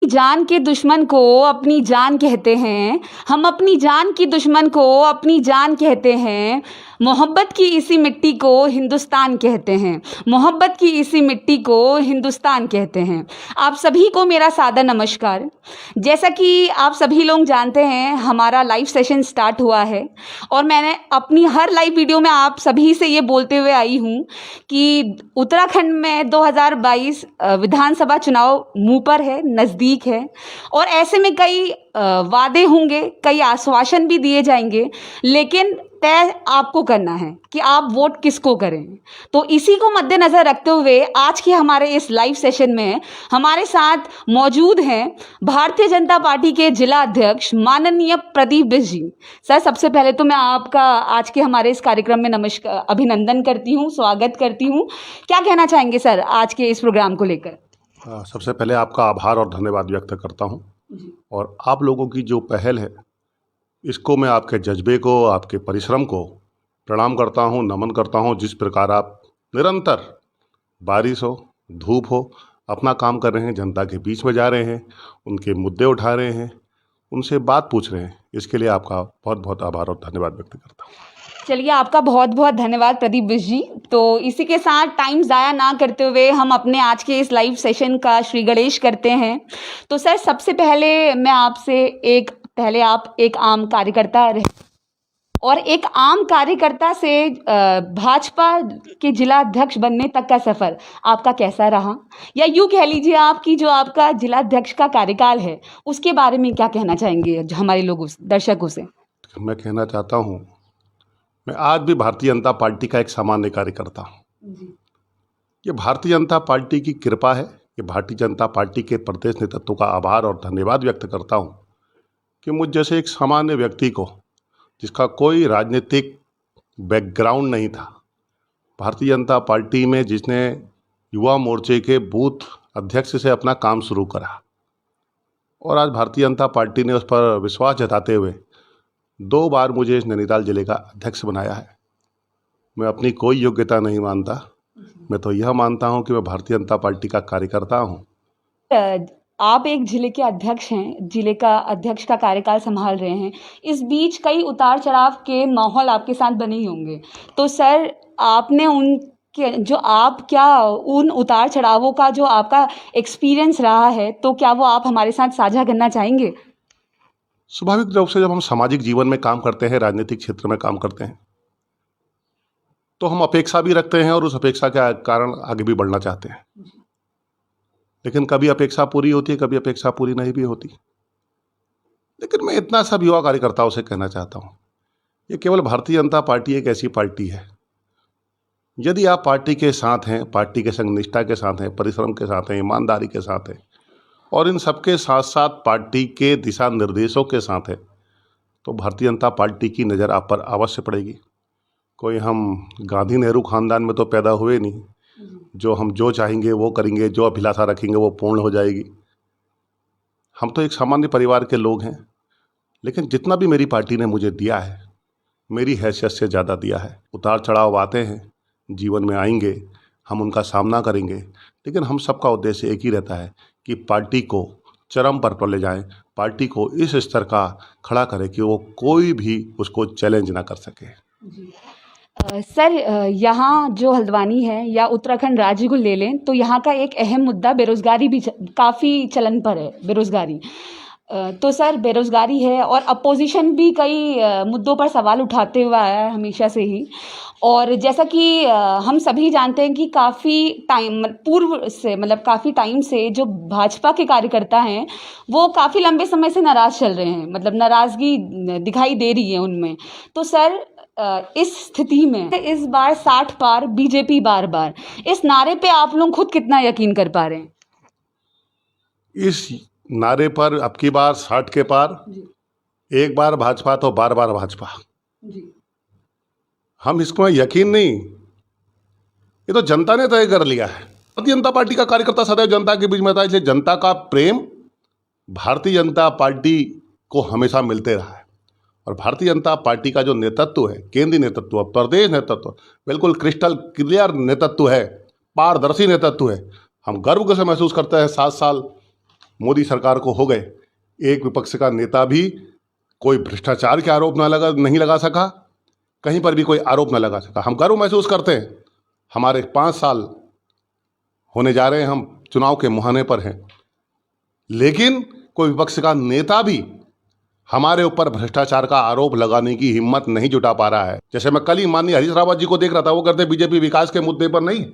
जान के दुश्मन को अपनी जान कहते हैं, हम अपनी जान की दुश्मन को अपनी जान कहते हैं। मोहब्बत की इसी मिट्टी को हिंदुस्तान कहते हैं, मोहब्बत की इसी मिट्टी को हिंदुस्तान कहते हैं। आप सभी को मेरा सादर नमस्कार। जैसा कि आप सभी लोग जानते हैं, हमारा लाइव सेशन स्टार्ट हुआ है और मैंने अपनी हर लाइव वीडियो में आप सभी से ये बोलते हुए आई हूँ कि उत्तराखंड में 2022 विधानसभा चुनाव मुँह पर है, नज़दीक है और ऐसे में कई वादे होंगे, कई आश्वासन भी दिए जाएंगे, लेकिन तय आपको करना है कि आप वोट किसको करें। तो इसी को मद्देनज़र रखते हुए आज के हमारे इस लाइव सेशन में हमारे साथ मौजूद हैं भारतीय जनता पार्टी के जिला अध्यक्ष माननीय प्रदीप बिष्ट जी। सर, सबसे पहले तो मैं आपका आज के हमारे इस कार्यक्रम में नमस्कार, अभिनंदन करती हूँ, स्वागत करती हूँ। क्या कहना चाहेंगे सर आज के इस प्रोग्राम को लेकर? सबसे पहले आपका आभार और धन्यवाद व्यक्त करता हूँ और आप लोगों की जो पहल है इसको मैं आपके जज्बे को, आपके परिश्रम को प्रणाम करता हूँ, नमन करता हूँ। जिस प्रकार आप निरंतर बारिश हो, धूप हो, अपना काम कर रहे हैं, जनता के बीच में जा रहे हैं, उनके मुद्दे उठा रहे हैं, उनसे बात पूछ रहे हैं, इसके लिए आपका बहुत बहुत आभार और धन्यवाद व्यक्त करता हूँ। चलिए, आपका बहुत बहुत धन्यवाद प्रदीप बिष्ट जी। तो इसी के साथ टाइम ज़ाया ना करते हुए हम अपने आज के इस लाइव सेशन का श्री गणेश करते हैं। तो सर, सबसे पहले मैं आपसे पहले आप एक आम कार्यकर्ता रहे और एक आम कार्यकर्ता से भाजपा के जिला अध्यक्ष बनने तक का सफ़र आपका कैसा रहा, या यूँ कह लीजिए आपकी जो आपका जिला अध्यक्ष का कार्यकाल है उसके बारे में क्या कहना चाहेंगे हमारे लोगों से, दर्शकों से? मैं कहना चाहता हूँ, मैं आज भी भारतीय जनता पार्टी का एक सामान्य कार्यकर्ता हूँ। ये भारतीय जनता पार्टी की कृपा है। ये भारतीय जनता पार्टी के प्रदेश नेतृत्व का आभार और धन्यवाद व्यक्त करता हूँ कि मुझ जैसे एक सामान्य व्यक्ति को, जिसका कोई राजनीतिक बैकग्राउंड नहीं था, भारतीय जनता पार्टी में जिसने युवा मोर्चे के बूथ अध्यक्ष से अपना काम शुरू करा और आज भारतीय जनता पार्टी ने उस पर विश्वास जताते हुए 2 बार मुझे इस नैनीताल जिले का अध्यक्ष बनाया है। मैं अपनी कोई योग्यता नहीं मानता, मैं तो यह मानता हूं कि मैं भारतीय जनता पार्टी का कार्यकर्ता हूं। आप एक जिले के अध्यक्ष हैं, जिले का अध्यक्ष का कार्यकाल संभाल रहे हैं। इस बीच कई उतार चढ़ाव के माहौल आपके साथ बने ही होंगे। तो सर, आपने उन उतार चढ़ावों का जो आपका एक्सपीरियंस रहा है, तो क्या वो आप हमारे साथ साझा करना चाहेंगे? स्वाभाविक रूप से जब हम सामाजिक जीवन में काम करते हैं, राजनीतिक क्षेत्र में काम करते हैं, तो हम अपेक्षा भी रखते हैं और उस अपेक्षा के कारण आगे भी बढ़ना चाहते हैं। लेकिन कभी अपेक्षा पूरी होती है, कभी अपेक्षा पूरी नहीं भी होती। लेकिन मैं इतना सब युवा कार्यकर्ताओं से कहना चाहता हूँ, ये केवल भारतीय जनता पार्टी एक ऐसी पार्टी है, यदि आप पार्टी के साथ हैं, पार्टी के संग निष्ठा के साथ हैं, परिश्रम के साथ हैं, ईमानदारी के साथ हैं और इन सबके साथ साथ पार्टी के दिशा निर्देशों के साथ है, तो भारतीय जनता पार्टी की नज़र आप पर अवश्य पड़ेगी। कोई हम गांधी नेहरू खानदान में तो पैदा हुए नहीं, जो हम जो चाहेंगे वो करेंगे, जो अभिलाषा रखेंगे वो पूर्ण हो जाएगी। हम तो एक सामान्य परिवार के लोग हैं, लेकिन जितना भी मेरी पार्टी ने मुझे दिया है, मेरी हैसियत से ज़्यादा दिया है। उतार चढ़ाव आते हैं, जीवन में आएंगे, हम उनका सामना करेंगे, लेकिन हम सबका उद्देश्य एक ही रहता है कि पार्टी को चरम पर ले जाएं, पार्टी को इस स्तर का खड़ा करें कि वो कोई भी उसको चैलेंज ना कर सके। सर, यहाँ जो हल्द्वानी है या उत्तराखंड राज्य को ले लें तो यहाँ का एक अहम मुद्दा बेरोज़गारी भी काफ़ी चलन पर है, बेरोज़गारी। तो सर, बेरोज़गारी है और अपोजिशन भी कई मुद्दों पर सवाल उठाते हुए आया है हमेशा से ही। और जैसा कि हम सभी जानते हैं कि काफ़ी टाइम पूर्व से, मतलब काफ़ी टाइम से जो भाजपा के कार्यकर्ता हैं वो काफ़ी लंबे समय से नाराज़ चल रहे हैं, मतलब नाराज़गी दिखाई दे रही है उनमें। तो सर, इस स्थिति में इस बार 60 पार, बीजेपी बार बार, इस नारे पे आप लोग खुद कितना यकीन कर पा रहे हैं? इस नारे पर अब की बार 60 के पार, एक बार भाजपा तो बार बार भाजपा। हम इसको यकीन नहीं, ये तो जनता ने तय कर लिया है। भारतीय जनता पार्टी का कार्यकर्ता सदैव जनता के बीच में था, इसलिए जनता का प्रेम भारतीय जनता पार्टी को हमेशा मिलते रहा है। और भारतीय जनता पार्टी का जो नेतृत्व है, केंद्रीय नेतृत्व, प्रदेश नेतृत्व, बिल्कुल क्रिस्टल क्लियर नेतृत्व है, पारदर्शी नेतृत्व है। हम गर्व से महसूस करते हैं 7 साल मोदी सरकार को हो गए, एक विपक्ष का नेता भी कोई भ्रष्टाचार के आरोप नहीं लगा सका, कहीं पर भी कोई आरोप न लगा सका। हम गर्व महसूस करते हैं, हमारे 5 साल होने जा रहे हैं, हम चुनाव के मुहाने पर हैं, लेकिन कोई विपक्ष का नेता भी हमारे ऊपर भ्रष्टाचार का आरोप लगाने की हिम्मत नहीं जुटा पा रहा है। जैसे मैं कल ही माननीय हरीश रावत जी को देख रहा था, वो कहते बीजेपी विकास के मुद्दे पर नहीं,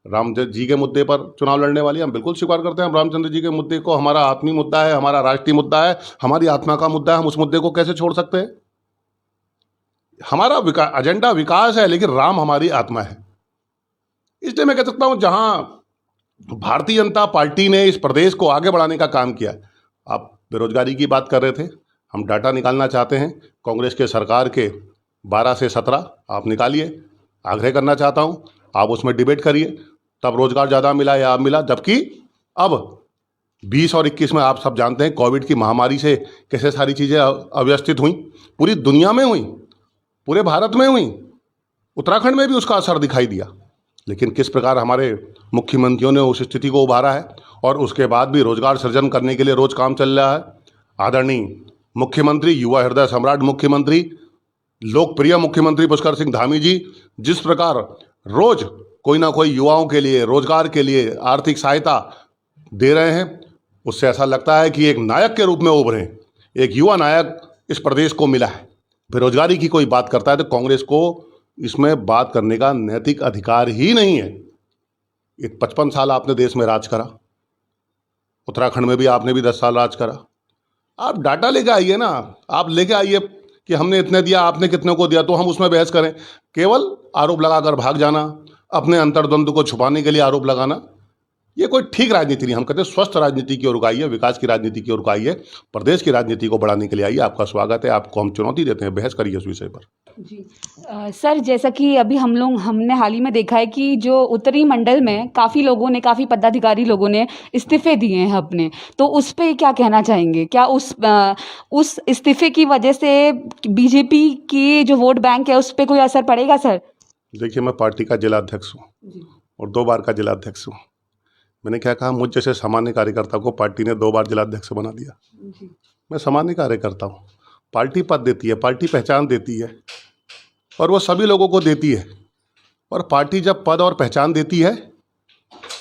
रामचंद्र जी के मुद्दे पर चुनाव लड़ने वाली। हम बिल्कुल स्वीकार करते हैं, हम रामचंद्र जी के मुद्दे को हमारा आत्मीय मुद्दा है, हमारा राष्ट्रीय मुद्दा है, हमारी आत्मा का मुद्दा है, हम उस मुद्दे को कैसे छोड़ सकते हैं। हमारा एजेंडा विकास है, लेकिन राम हमारी आत्मा है। इसलिए मैं कह सकता हूं, जहां भारतीय जनता पार्टी ने इस प्रदेश को आगे बढ़ाने का काम किया। आप बेरोजगारी की बात कर रहे थे, हम डाटा निकालना चाहते हैं, कांग्रेस के सरकार के 12 से 17 आप निकालिए। आग्रह करना चाहता हूं, आप उसमें डिबेट करिए, तब रोजगार ज़्यादा मिला या अब मिला। जबकि अब 20 और 21 में आप सब जानते हैं, कोविड की महामारी से कैसे सारी चीज़ें अव्यवस्थित हुई, पूरी दुनिया में हुई, पूरे भारत में हुई, उत्तराखंड में भी उसका असर दिखाई दिया। लेकिन किस प्रकार हमारे मुख्यमंत्रियों ने उस स्थिति को उभारा है, और उसके बाद भी रोजगार सृजन करने के लिए रोज काम चल रहा है। आदरणीय मुख्यमंत्री, युवा हृदय सम्राट मुख्यमंत्री, लोकप्रिय मुख्यमंत्री पुष्कर सिंह धामी जी जिस प्रकार रोज कोई ना कोई युवाओं के लिए, रोजगार के लिए आर्थिक सहायता दे रहे हैं, उससे ऐसा लगता है कि एक नायक के रूप में उभरे, एक युवा नायक इस प्रदेश को मिला है। बेरोजगारी की कोई बात करता है तो कांग्रेस को इसमें बात करने का नैतिक अधिकार ही नहीं है। 55 साल आपने देश में राज करा, उत्तराखंड में भी आपने भी 10 साल राज करा। आप डाटा लेके आइए ना, आप लेके आइए कि हमने इतने दिया, आपने कितने को दिया, तो हम उसमें बहस करें। केवल आरोप लगाकर भाग जाना, अपने अंतर्द्वंद को छुपाने के लिए आरोप लगाना, ये कोई ठीक राजनीति नहीं। हम कहते हैं स्वस्थ राजनीति की ओर आइए, विकास की राजनीति की ओर आइए, प्रदेश की राजनीति को बढ़ाने के लिए आइए। आपका स्वागत है, आपको हम चुनौती देते हैं, बहस करिए इस विषय पर। जी सर, जैसा कि अभी हमने हाल ही में देखा है कि जो उत्तरी मंडल में काफ़ी पदाधिकारी लोगों ने इस्तीफे दिए हैं अपने, तो उस पे क्या कहना चाहेंगे? क्या उस इस्तीफे की वजह से बीजेपी की जो वोट बैंक है उस पर कोई असर पड़ेगा सर? देखिए, मैं पार्टी का जिलाध्यक्ष हूँ और 2 बार का जिलाध्यक्ष हूँ। मैंने क्या कहा, मुझ जैसे सामान्य कार्यकर्ता को पार्टी ने 2 बार जिलाध्यक्ष बना दिया। मैं सामान्य कार्यकर्ता हूँ, पार्टी पद देती है, पार्टी पहचान देती है, और वो सभी लोगों को देती है। और पार्टी जब पद और पहचान देती है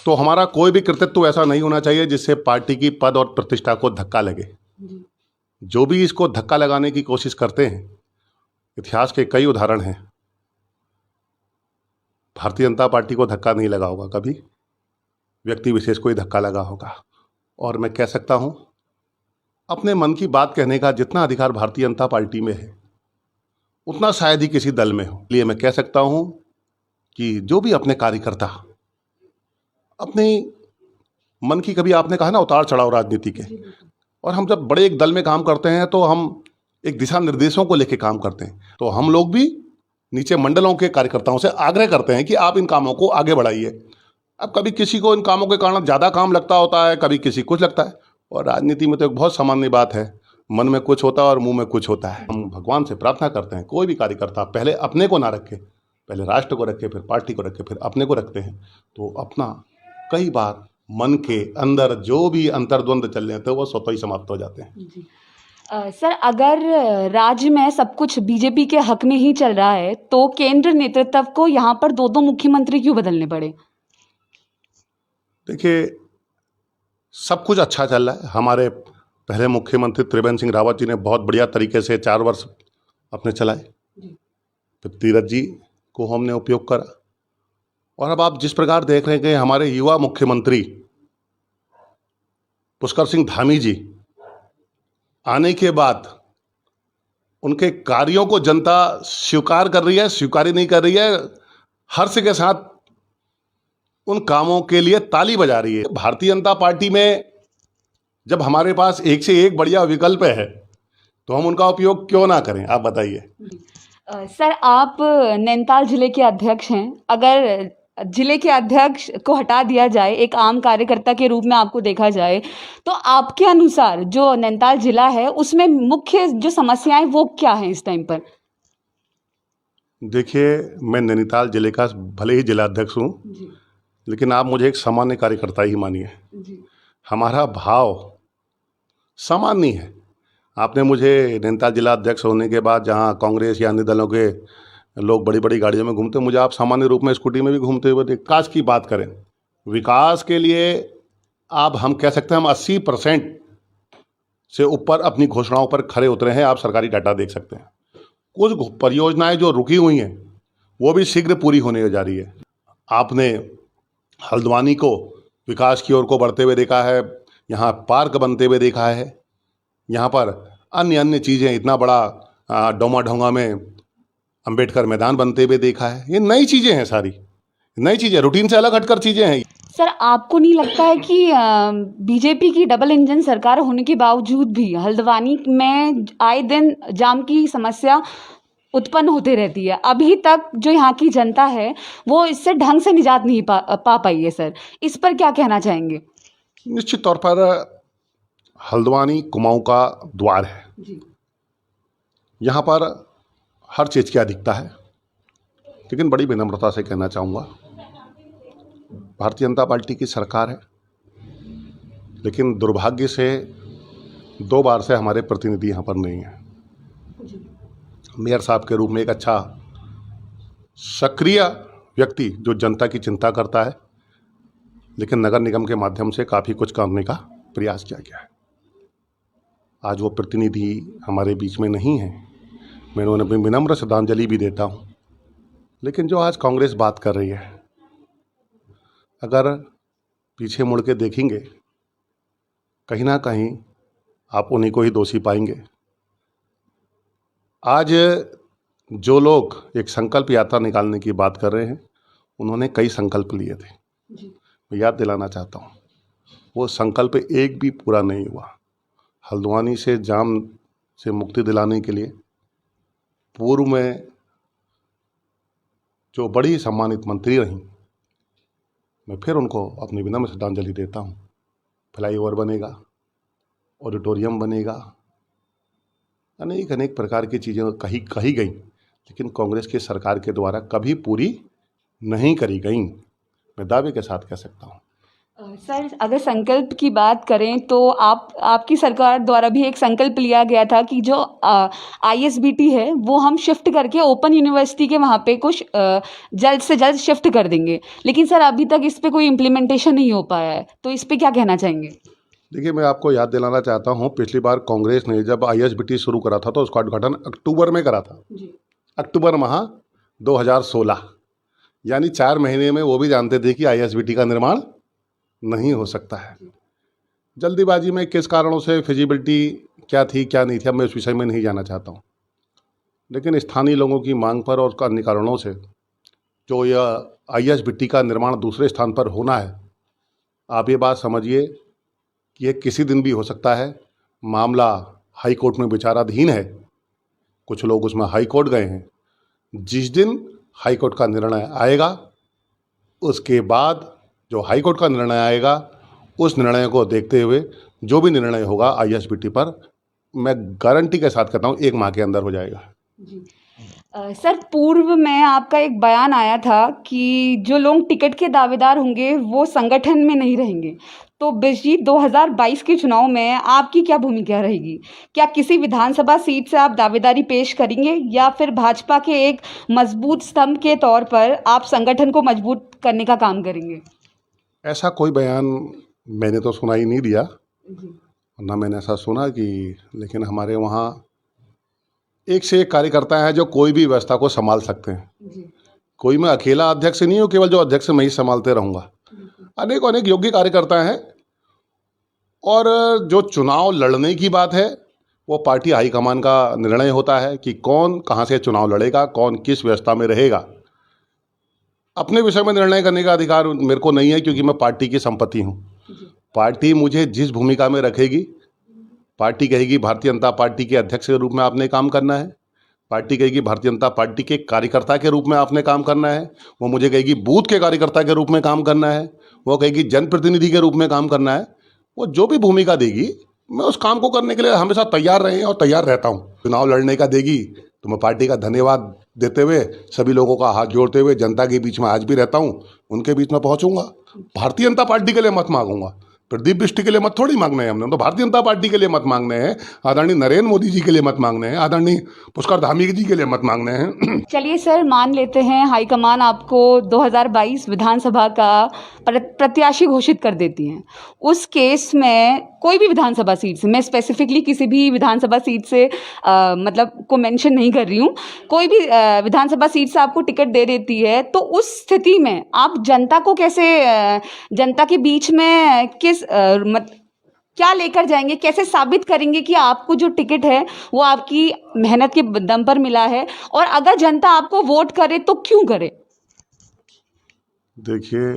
तो हमारा कोई भी कृतित्व ऐसा नहीं होना चाहिए जिससे पार्टी की पद और प्रतिष्ठा को धक्का लगे। जो भी इसको धक्का लगाने की कोशिश करते हैं, इतिहास के कई उदाहरण हैं। भारतीय जनता पार्टी को धक्का नहीं लगा होगा कभी, व्यक्ति विशेष को ही धक्का लगा होगा। और मैं कह सकता हूं, अपने मन की बात कहने का जितना अधिकार भारतीय जनता पार्टी में है उतना शायद ही किसी दल में हो। इसलिए मैं कह सकता हूं कि जो भी अपने कार्यकर्ता अपने मन की, कभी आपने कहा ना उतार चढ़ाव राजनीति के, और हम जब बड़े एक दल में काम करते हैं तो हम एक दिशा निर्देशों को लेकर काम करते हैं। तो हम लोग भी नीचे मंडलों के कार्यकर्ताओं से आग्रह करते हैं कि आप इन कामों को आगे बढ़ाइए। अब कभी किसी को इन कामों के कारण ज़्यादा काम लगता होता है, कभी किसी कुछ लगता है, और राजनीति में तो एक बहुत सामान्य बात है, मन में कुछ होता है और मुंह में कुछ होता है। हम भगवान से प्रार्थना करते हैं, कोई भी कार्यकर्ता पहले अपने को ना रखे, पहले राष्ट्र को रखे, फिर पार्टी को रखे, फिर अपने को रखते हैं तो अपना कई बार मन के अंदर जो भी अंतर्द्वंद चल रहे थे वो स्वतः ही समाप्त हो जाते हैं। सर, अगर राज्य में सब कुछ बीजेपी के हक में ही चल रहा है तो केंद्र नेतृत्व को यहाँ पर 2 मुख्यमंत्री क्यों बदलने पड़े? देखिए, सब कुछ अच्छा चल रहा है। हमारे पहले मुख्यमंत्री त्रिवेंद्र सिंह रावत जी ने बहुत बढ़िया तरीके से 4 वर्ष अपने चलाए, फिर तीरथ जी को हमने उपयोग करा, और अब आप जिस प्रकार देख रहे हैं कि हमारे युवा मुख्यमंत्री पुष्कर सिंह धामी जी आने के बाद उनके कार्यों को जनता स्वीकार कर रही है, स्वीकार ही नहीं कर रही है, हर्ष के साथ उन कामों के लिए ताली बजा रही है। भारतीय जनता पार्टी में जब हमारे पास एक से एक बढ़िया विकल्प है तो हम उनका उपयोग क्यों ना करें, आप बताइए। सर, आप नैनीताल जिले के अध्यक्ष हैं। अगर जिले के अध्यक्ष को हटा दिया जाए, एक आम कार्यकर्ता के रूप में आपको देखा जाए, तो आपके अनुसार जो नैनीताल जिला है उसमें मुख्य जो समस्याएं वो क्या हैं इस टाइम पर? देखिए, मैं नैनीताल जिले का भले ही जिलाध्यक्ष हूँ, लेकिन आप मुझे एक सामान्य कार्यकर्ता ही मानिए। हमारा भाव समान नहीं है। आपने मुझे नैनीताल जिला अध्यक्ष होने के बाद, जहां कांग्रेस या अन्य दलों के लोग बड़ी बड़ी गाड़ियों में घूमते, मुझे आप सामान्य रूप में स्कूटी में भी घूमते हुए देख। विकास की बात करें, विकास के लिए आप हम कह सकते हैं हम 80% से ऊपर अपनी घोषणाओं पर खरे उतरे हैं। आप सरकारी डाटा देख सकते हैं। कुछ परियोजनाएं जो रुकी हुई हैं वो भी शीघ्र पूरी होने जा रही है। आपने हल्द्वानी को विकास की ओर को बढ़ते हुए देखा है, यहाँ पार्क बनते हुए देखा है, यहाँ पर अन्य अन्य चीज़ें, इतना बड़ा डोमा ढोंगा में अंबेडकर मैदान बनते हुए देखा है। ये नई चीज़ें हैं, सारी नई चीज़ें, रूटीन से अलग हटकर चीज़ें हैं। सर, आपको नहीं लगता है कि बीजेपी की डबल इंजन सरकार होने के बावजूद भी हल्द्वानी में आए दिन जाम की समस्या उत्पन्न होती रहती है? अभी तक जो यहाँ की जनता है वो इससे ढंग से निजात नहीं पा पाई है। सर, इस पर क्या कहना चाहेंगे? निश्चित तौर पर हल्द्वानी कुमाऊं का द्वार है जी। यहाँ पर हर चीज़ की अधिकता है, लेकिन बड़ी विनम्रता से कहना चाहूँगा, भारतीय जनता पार्टी की सरकार है, लेकिन दुर्भाग्य से 2 बार से हमारे प्रतिनिधि यहाँ पर नहीं है। मेयर साहब के रूप में एक अच्छा सक्रिय व्यक्ति जो जनता की चिंता करता है, लेकिन नगर निगम के माध्यम से काफ़ी कुछ करने का प्रयास किया गया है। आज वो प्रतिनिधि हमारे बीच में नहीं है। मैं उन्हें अपनी विनम्र श्रद्धांजलि भी देता हूँ। लेकिन जो आज कांग्रेस बात कर रही है, अगर पीछे मुड़ के देखेंगे, कहीं ना कहीं आप उन्हीं को ही दोषी पाएंगे। आज जो लोग एक संकल्प यात्रा निकालने की बात कर रहे हैं, उन्होंने कई संकल्प लिए थे। मैं याद दिलाना चाहता हूँ, वो संकल्प एक भी पूरा नहीं हुआ। हल्द्वानी से जाम से मुक्ति दिलाने के लिए पूर्व में जो बड़ी सम्मानित मंत्री रहीं, मैं फिर उनको अपनी विनम्र श्रद्धांजलि देता हूँ। फ्लाईओवर बनेगा, ऑडिटोरियम बनेगा, अनेक अनेक प्रकार की चीज़ें कही गई, लेकिन कांग्रेस की सरकार के द्वारा कभी पूरी नहीं करी गई। मैं दावे के साथ कह सकता हूँ। सर, अगर संकल्प की बात करें तो आपकी सरकार द्वारा भी एक संकल्प लिया गया था कि जो ISBT है वो हम शिफ्ट करके ओपन यूनिवर्सिटी के वहाँ पे कुछ जल्द से जल्द शिफ्ट कर देंगे, लेकिन सर अभी तक इस पे कोई इम्प्लीमेंटेशन नहीं हो पाया है, तो इस पे क्या कहना चाहेंगे? देखिए, मैं आपको याद दिलाना चाहता हूँ, पिछली बार कांग्रेस ने जब ISBT शुरू करा था तो उसका उद्घाटन अक्टूबर में करा था जी। अक्टूबर माह 2016, यानी 4 महीने में वो भी जानते थे कि ISBT का निर्माण नहीं हो सकता है। जल्दीबाजी में किस कारणों से, फिजिबिलिटी क्या थी क्या नहीं थी, अब मैं उस विषय में नहीं जाना चाहता हूँ, लेकिन स्थानीय लोगों की मांग पर और अन्य कारणों से जो यह ISBT का निर्माण दूसरे स्थान पर होना है, आप ये बात समझिए कि ये किसी दिन भी हो सकता है। मामला हाई कोर्ट में विचाराधीन है, कुछ लोग उसमें हाई कोर्ट गए हैं। जिस दिन हाई कोर्ट का निर्णय आएगा, उसके बाद जो हाई कोर्ट का निर्णय आएगा, उस निर्णय को देखते हुए जो भी निर्णय होगा ISBT पर, मैं गारंटी के साथ कहता हूँ 1 माह के अंदर हो जाएगा जी। सर, पूर्व में आपका एक बयान आया था कि जो लोग टिकट के दावेदार होंगे वो संगठन में नहीं रहेंगे, तो बिजली 2022 के चुनाव में आपकी क्या भूमिका रहेगी? क्या किसी विधानसभा सीट से आप दावेदारी पेश करेंगे या फिर भाजपा के एक मजबूत स्तंभ के तौर पर आप संगठन को मजबूत करने का काम करेंगे? ऐसा कोई बयान मैंने तो सुना ही नहीं दिया, ना मैंने ऐसा सुना कि, लेकिन हमारे वहाँ एक से एक कार्यकर्ता हैं जो कोई भी व्यवस्था को संभाल सकते हैं। कोई मैं अकेला अध्यक्ष नहीं हूँ, केवल जो अध्यक्ष मैं ही संभालते रहूँगा। अनेक अनेक योग्य कार्यकर्ता हैं, और जो चुनाव लड़ने की बात है वो पार्टी हाईकमान का निर्णय होता है कि कौन कहाँ से चुनाव लड़ेगा, कौन किस व्यवस्था में रहेगा। अपने विषय में निर्णय करने का अधिकार मेरे को नहीं है, क्योंकि मैं पार्टी की संपत्ति हूँ। पार्टी मुझे जिस भूमिका में रखेगी, पार्टी कहेगी भारतीय जनता पार्टी के अध्यक्ष के रूप में आपने काम करना है, पार्टी कहेगी भारतीय जनता पार्टी के कार्यकर्ता के रूप में आपने काम करना है, वो मुझे कहेगी बूथ के कार्यकर्ता के रूप में काम करना है, वो कहेगी जनप्रतिनिधि के रूप में काम करना है। वो जो भी भूमिका देगी, मैं उस काम को करने के लिए हमेशा तैयार रहे और तैयार रहता हूँ। चुनाव लड़ने का देगी तो मैं पार्टी का धन्यवाद देते हुए, सभी लोगों का हाथ जोड़ते हुए, जनता के बीच में आज भी रहता हूँ, उनके बीच में पहुँचूंगा। भारतीय जनता पार्टी के लिए मत मांगूंगा, प्रदीप बिष्ट के लिए मत थोड़ी मांगने हैं हमने, तो भारतीय जनता पार्टी के लिए मत मांगने हैं, आदरणीय नरेंद्र मोदी जी के लिए मत मांगने हैं, आदरणीय पुष्कर धामी जी के लिए मत मांगने हैं। चलिए सर, मान लेते हैं हाईकमान आपको 2022 विधानसभा का प्रत्याशी घोषित कर देती हैं। उस केस में कोई भी विधानसभा सीट से, मैं स्पेसिफिकली किसी भी विधानसभा सीट से मतलब को मेंशन नहीं कर रही हूँ, कोई भी विधानसभा सीट से आपको टिकट दे देती है, तो उस स्थिति में आप जनता को कैसे जनता के बीच में क्या लेकर जाएंगे, कैसे साबित करेंगे कि आपको जो टिकट है वो आपकी मेहनत के दम पर मिला है, और अगर जनता आपको वोट करे तो क्यों करे? देखिए,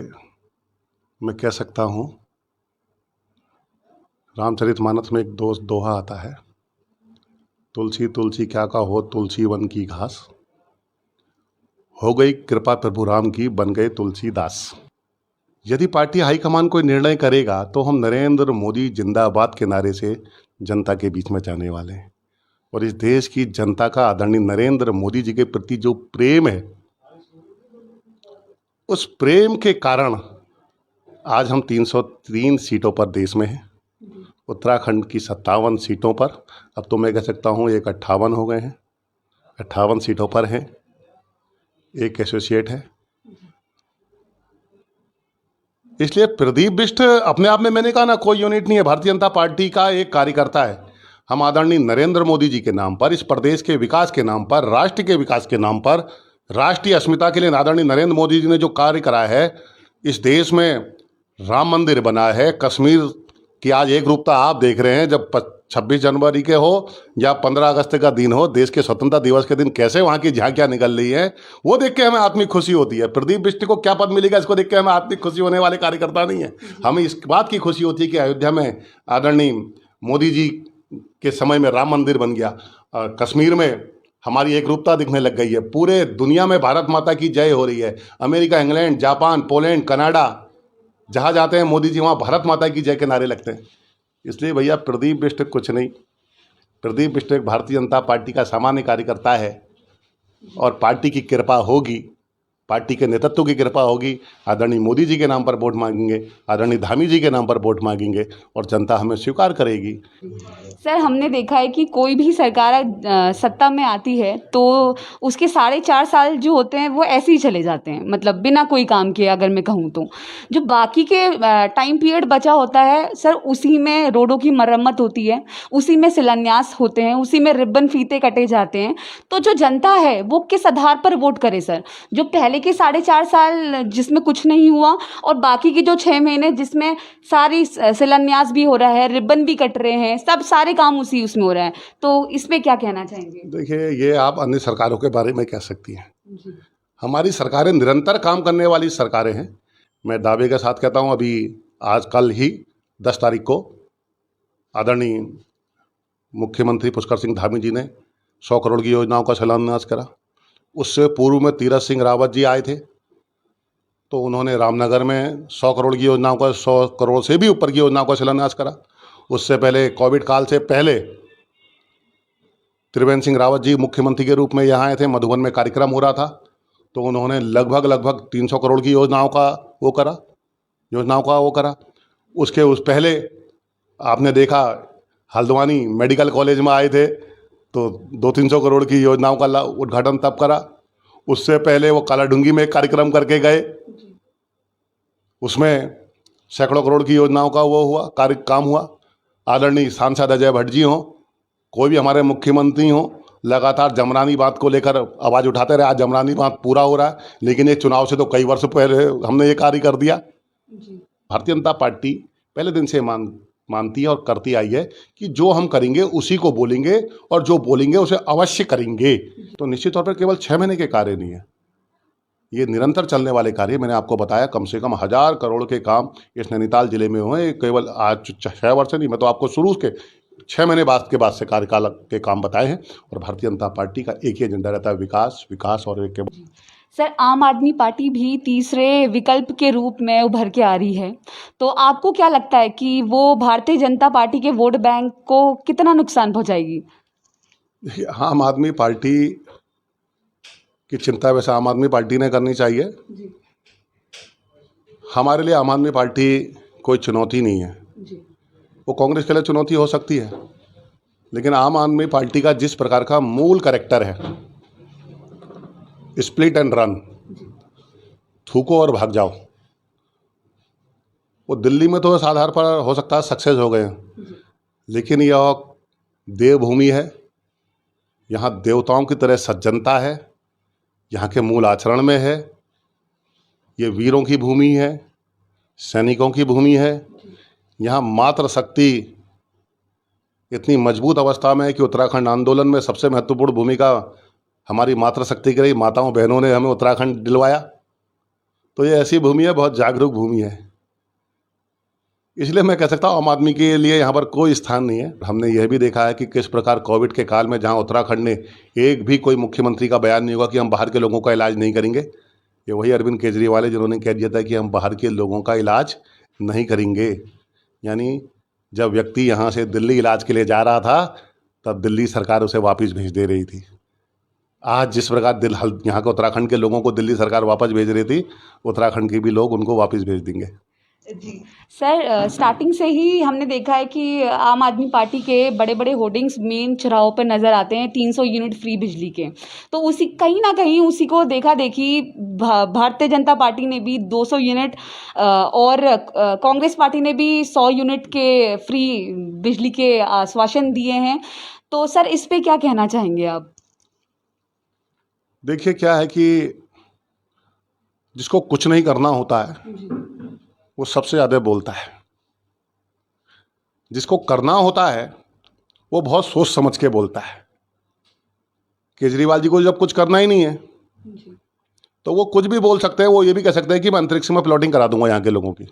मैं कह सकता हूँ, रामचरितमानस में एक दोहा आता है, तुलसी तुलसी क्या का हो तुलसी वन की घास, हो गई कृपा प्रभु राम की बन गए तुलसीदास। यदि पार्टी हाईकमान कोई निर्णय करेगा तो हम नरेंद्र मोदी जिंदाबाद के नारे से जनता के बीच में जाने वाले हैं, और इस देश की जनता का आदरणीय नरेंद्र मोदी जी के प्रति जो प्रेम है, उस प्रेम के कारण आज हम 303 सीटों पर देश में हैं। उत्तराखंड की 57 सीटों पर, अब तो मैं कह सकता हूँ एक 58 हो गए हैं, 58 सीटों पर हैं, एक एसोसिएट है। इसलिए प्रदीप बिष्ट अपने आप में, मैंने कहा ना, कोई यूनिट नहीं है, भारतीय जनता पार्टी का एक कार्यकर्ता है। हम आदरणीय नरेंद्र मोदी जी के नाम पर, इस प्रदेश के विकास के नाम पर, राष्ट्र के विकास के नाम पर, राष्ट्रीय अस्मिता के लिए आदरणीय नरेंद्र मोदी जी ने जो कार्य करा है, इस देश में राम मंदिर बना है, कश्मीर की आज एक रूपता आप देख रहे हैं, जब 26 जनवरी के हो या 15 अगस्त का दिन हो, देश के स्वतंत्रता दिवस के दिन कैसे वहाँ की झांकियाँ निकल रही हैं, वो देख के हमें आत्मिक खुशी होती है। प्रदीप बिष्ट को क्या पद मिलेगा, इसको देख के हमें आत्मिक खुशी होने वाले कार्यकर्ता नहीं है। हमें इस बात की खुशी होती है कि अयोध्या में आदरणीय मोदी जी के समय में राम मंदिर बन गया, कश्मीर में हमारी एक रूपता दिखने लग गई है, पूरे दुनिया में भारत माता की जय हो रही है। America, England, Japan, Poland, Canada, जहाँ जाते हैं मोदी जी वहाँ भारत माता की जय के नारे लगते हैं। इसलिए भैया, प्रदीप बिष्ट कुछ नहीं, प्रदीप बिष्ट एक भारतीय जनता पार्टी का सामान्य कार्यकर्ता है, और पार्टी की कृपा होगी, पार्टी के नेतृत्व की कृपा होगी, आदरणीय मोदी जी के नाम पर वोट मांगेंगे, आदरणीय धामी जी के नाम पर वोट मांगेंगे, और जनता हमें स्वीकार करेगी। सर, हमने देखा है कि कोई भी सरकार सत्ता में आती है तो उसके 4.5 साल जो होते हैं वो ऐसे ही चले जाते हैं, मतलब बिना कोई काम किए। अगर मैं कहूँ तो जो बाकी के टाइम पीरियड बचा होता है सर, उसी में रोडों की मरम्मत होती है, उसी में शिलान्यास होते हैं, उसी में रिबन फीते कटे जाते हैं। तो जो जनता है वो किस आधार पर वोट करे सर? जो पहले के 4.5 साल जिसमें कुछ नहीं हुआ, और बाकी के जो 6 महीने जिसमें सारी शिलान्यास भी हो रहा है, रिबन भी कट रहे हैं, सब सारे काम उसी उसमें हो रहा है, तो इसमें क्या कहना चाहेंगे? देखिए, ये आप अन्य सरकारों के बारे में कह सकती हैं, हमारी सरकारें निरंतर काम करने वाली सरकारें हैं। मैं दावे के साथ कहता हूँ, अभी आज कल ही 10 तारीख को आदरणीय मुख्यमंत्री पुष्कर सिंह धामी जी ने 100 करोड़ की योजनाओं का शिलान्यास करा। उससे पूर्व में तीरथ सिंह रावत जी आए थे, तो उन्होंने रामनगर में 100 करोड़ की योजनाओं का, 100 करोड़ से भी ऊपर की योजनाओं का शिलान्यास करा। उससे पहले कोविड काल से पहले त्रिवेंद्र सिंह रावत जी मुख्यमंत्री के रूप में यहाँ आए थे, मधुबन में कार्यक्रम हो रहा था, तो उन्होंने लगभग 300 करोड़ की योजनाओं का वो करा। उसके उस पहले आपने देखा, हल्द्वानी मेडिकल कॉलेज में आए थे, तो 200-300 करोड़ की योजनाओं का उद्घाटन तब करा। उससे पहले वो कालाडूंगी में एक कार्यक्रम करके गए, उसमें सैकड़ों करोड़ की योजनाओं का वो हुआ, काम हुआ। आदरणीय सांसद अजय भट्ट जी हों, कोई भी हमारे मुख्यमंत्री हों, लगातार जमरानी बात को लेकर आवाज़ उठाते रहे। आज जमरानी बात पूरा हो रहा है, लेकिन ये चुनाव से तो कई वर्ष पहले हमने ये कार्य कर दिया। भारतीय जनता पार्टी पहले दिन से मानती है और करती आई है कि जो हम करेंगे उसी को बोलेंगे, और जो बोलेंगे उसे अवश्य करेंगे। तो निश्चित तौर पर केवल 6 महीने के कार्य नहीं है, ये निरंतर चलने वाले कार्य। मैंने आपको बताया, कम से कम 1000 करोड़ के काम इस नैनीताल जिले में हुए, केवल आज 6 वर्ष नहीं, मैं तो आपको शुरू के 6 महीने के बाद से कार्यकाल के काम बताए हैं। और भारतीय जनता पार्टी का एक ही एजेंडा रहता है, विकास और एक। सर, आम आदमी पार्टी भी तीसरे विकल्प के रूप में उभर के आ रही है, तो आपको क्या लगता है कि वो भारतीय जनता पार्टी के वोट बैंक को कितना नुकसान पहुंचाएगी? आम आदमी पार्टी की चिंता वैसे आम आदमी पार्टी ने करनी चाहिए। हमारे लिए आम आदमी पार्टी कोई चुनौती नहीं है। वो कांग्रेस के लिए चुनौती हो सकती है, लेकिन आम आदमी पार्टी का जिस प्रकार का मूल कैरेक्टर है, स्प्लिट एंड रन, थूको और भाग जाओ, वो दिल्ली में तो इस आधार पर हो सकता है सक्सेस हो गए हैं, लेकिन यह देवभूमि है, यहाँ देवताओं की तरह सज्जनता है, यहाँ के मूल आचरण में है, ये वीरों की भूमि है, सैनिकों की भूमि है। यहाँ मातृ शक्ति इतनी मजबूत अवस्था में है कि उत्तराखंड आंदोलन में सबसे महत्वपूर्ण भूमिका हमारी मातृशक्ति की रही, माताओं बहनों ने हमें उत्तराखंड दिलवाया। तो ये ऐसी भूमि है, बहुत जागरूक भूमि है, इसलिए मैं कह सकता हूँ आम आदमी के लिए यहाँ पर कोई स्थान नहीं है। हमने यह भी देखा है कि किस प्रकार कोविड के काल में जहाँ उत्तराखंड ने एक भी कोई मुख्यमंत्री का बयान नहीं हुआ कि हम बाहर के लोगों का इलाज नहीं करेंगे। ये वही अरविंद केजरीवाल है जिन्होंने कह दिया था कि हम बाहर के लोगों का इलाज नहीं करेंगे। यानी जब व्यक्ति यहाँ से दिल्ली इलाज के लिए जा रहा था तब दिल्ली सरकार उसे वापस भेज दे रही थी। आज जिस प्रकार यहाँ के उत्तराखंड के लोगों को दिल्ली सरकार वापस भेज रही थी, उत्तराखंड के भी लोग उनको वापस भेज देंगे। जी सर, स्टार्टिंग से ही हमने देखा है कि आम आदमी पार्टी के बड़े बड़े होर्डिंग्स मेन चौराहों पर नज़र आते हैं 300 यूनिट फ्री बिजली के। तो उसी कहीं ना कहीं उसी को देखा देखी भारतीय जनता पार्टी ने भी 200 यूनिट और कांग्रेस पार्टी ने भी 100 यूनिट के फ्री बिजली के आश्वासन दिए हैं। तो सर इस पे क्या कहना चाहेंगे आप? देखिए क्या है कि जिसको कुछ नहीं करना होता है वो सबसे ज़्यादा बोलता है, जिसको करना होता है वो बहुत सोच समझ के बोलता है। केजरीवाल जी को जब कुछ करना ही नहीं है तो वो कुछ भी बोल सकते हैं। वो ये भी कह सकते हैं कि मैं अंतरिक्ष में प्लॉटिंग करा दूंगा यहाँ के लोगों की,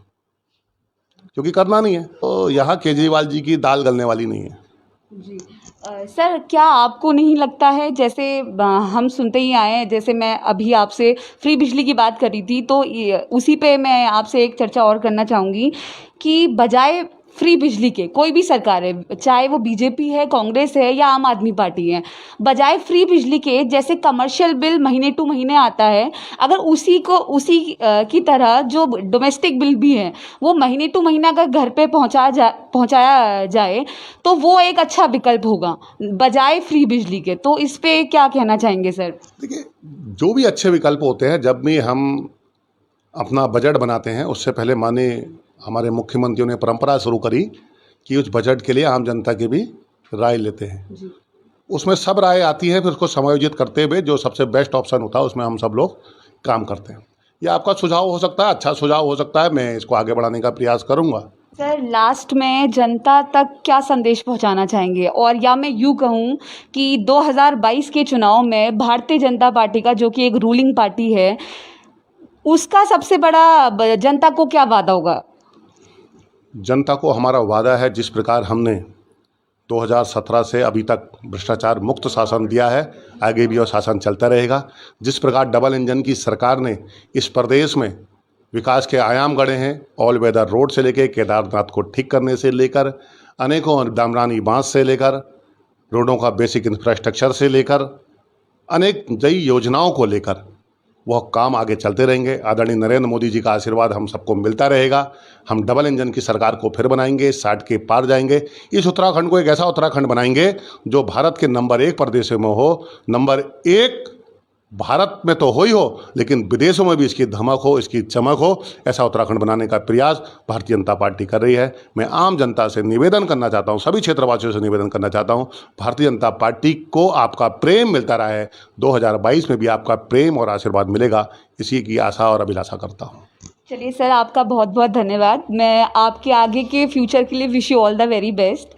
क्योंकि करना नहीं है। तो यहाँ केजरीवाल जी की दाल गलने वाली नहीं है। जी सर, क्या आपको नहीं लगता है, जैसे हम सुनते ही आए हैं, जैसे मैं अभी आपसे फ्री बिजली की बात कर रही थी तो उसी पे मैं आपसे एक चर्चा और करना चाहूँगी कि बजाय फ्री बिजली के कोई भी सरकार है, चाहे वो बीजेपी है, कांग्रेस है या आम आदमी पार्टी है, बजाय फ्री बिजली के जैसे कमर्शियल बिल महीने टू महीने आता है, अगर उसी की तरह जो डोमेस्टिक बिल भी है वो महीने टू महीना अगर घर पे पहुंचाया जाए तो वो एक अच्छा विकल्प होगा बजाय फ्री बिजली के। तो इस पे क्या कहना चाहेंगे सर? देखिए, जो भी अच्छे विकल्प होते हैं, जब भी हम अपना बजट बनाते हैं उससे पहले माने हमारे मुख्यमंत्रियों ने परंपरा शुरू करी कि उस बजट के लिए आम जनता की भी राय लेते हैं जी। उसमें सब राय आती है, फिर उसको समायोजित करते हुए जो सबसे बेस्ट ऑप्शन होता है उसमें हम सब लोग काम करते हैं। ये आपका सुझाव हो सकता है, अच्छा सुझाव हो सकता है, मैं इसको आगे बढ़ाने का प्रयास करूँगा। सर लास्ट में जनता तक क्या संदेश पहुंचाना चाहेंगे? और या मैं यूँ कहूँ कि 2022 के चुनाव में भारतीय जनता पार्टी का, जो कि एक रूलिंग पार्टी है, उसका सबसे बड़ा जनता को क्या वादा होगा? जनता को हमारा वादा है, जिस प्रकार हमने 2017 से अभी तक भ्रष्टाचार मुक्त शासन दिया है, आगे भी और शासन चलता रहेगा। जिस प्रकार डबल इंजन की सरकार ने इस प्रदेश में विकास के आयाम गढ़े हैं, ऑल वेदर रोड से लेकर केदारनाथ को ठीक करने से लेकर अनेकों दामरानी बांध से लेकर रोडों का बेसिक इंफ्रास्ट्रक्चर से लेकर अनेक नई योजनाओं को लेकर वह काम आगे चलते रहेंगे। आदरणीय नरेंद्र मोदी जी का आशीर्वाद हम सबको मिलता रहेगा। हम डबल इंजन की सरकार को फिर बनाएंगे, 60 के पार जाएंगे। इस उत्तराखंड को एक ऐसा उत्तराखंड बनाएंगे जो भारत के नंबर 1 प्रदेशों में हो, नंबर 1 भारत में तो हो ही हो, लेकिन विदेशों में भी इसकी धमक हो, इसकी चमक हो। ऐसा उत्तराखंड बनाने का प्रयास भारतीय जनता पार्टी कर रही है। मैं आम जनता से निवेदन करना चाहता हूं, सभी क्षेत्रवासियों से निवेदन करना चाहता हूं, भारतीय जनता पार्टी को आपका प्रेम मिलता रहा है, 2022 में भी आपका प्रेम और आशीर्वाद मिलेगा, इसी की आशा और अभिलाषा करता हूँ। चलिए सर, आपका बहुत बहुत धन्यवाद। मैं आपके आगे के फ्यूचर के लिए wish you all the very best.